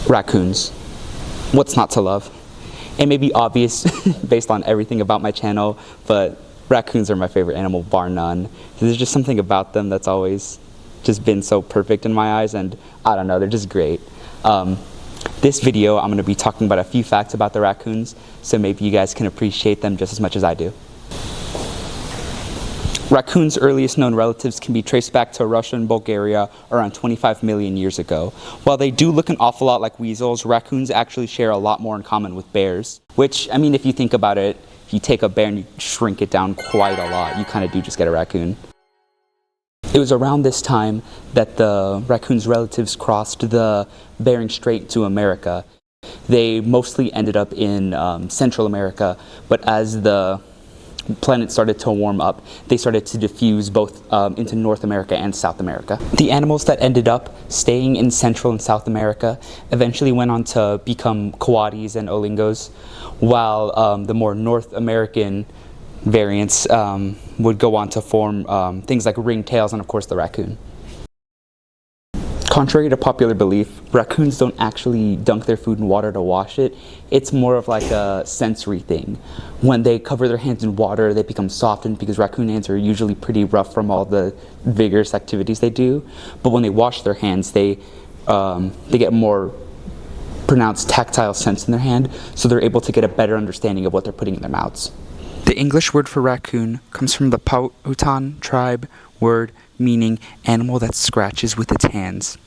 Raccoons. What's not to love? It may be obvious based on everything about my channel, but raccoons are my favorite animal, bar none. There's just something about them that's always just been so perfect in my eyes, and I don't know, they're just great. This video, I'm going to be talking about a few facts about the raccoons, so maybe you guys can appreciate them just as much as I do. Raccoons' earliest known relatives can be traced back to Russia and Bulgaria around 25 million years ago. While they do look an awful lot like weasels, raccoons actually share a lot more in common with bears. Which, I mean, if you think about it, if you take a bear and you shrink it down quite a lot, you kind of do just get a raccoon. It was around this time that the raccoon's relatives crossed the Bering Strait to America. They mostly ended up in Central America, but as the planet started to warm up, they started to diffuse both into North America and South America. The animals that ended up staying in Central and South America eventually went on to become coatis and olingos, while the more North American variants would go on to form things like ringtails and of course the raccoon. Contrary to popular belief, raccoons don't actually dunk their food in water to wash it. It's more of like a sensory thing. When they cover their hands in water, they become softened because raccoon hands are usually pretty rough from all the vigorous activities they do. But when they wash their hands, they get more pronounced tactile sense in their hand, so they're able to get a better understanding of what they're putting in their mouths. The English word for raccoon comes from the Powhatan tribe word meaning animal that scratches with its hands.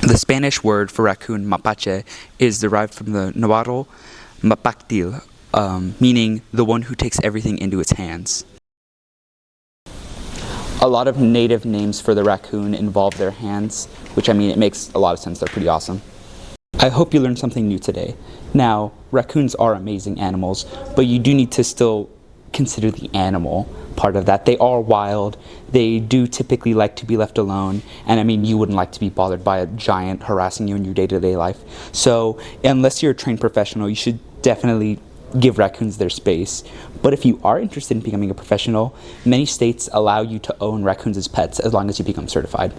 The Spanish word for raccoon, mapache, is derived from the Nahuatl mapactil, meaning the one who takes everything into its hands. A lot of native names for the raccoon involve their hands, which, I mean, it makes a lot of sense. They're pretty awesome. I hope you learned something new today. Now, raccoons are amazing animals, but you do need to still consider the animal part of that. They are wild. They do typically like to be left alone, and I mean, you wouldn't like to be bothered by a giant harassing you in your day-to-day life. So unless you're a trained professional, you should definitely give raccoons their space. But if you are interested in becoming a professional, many states allow you to own raccoons as pets as long as you become certified.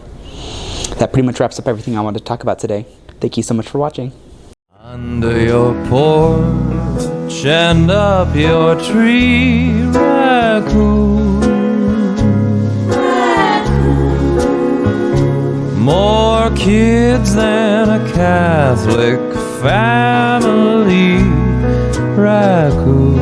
That pretty much wraps up everything I wanted to talk about today. Thank you so much for watching. Under your porch and up your tree, raccoon. More kids than a Catholic family, raccoon.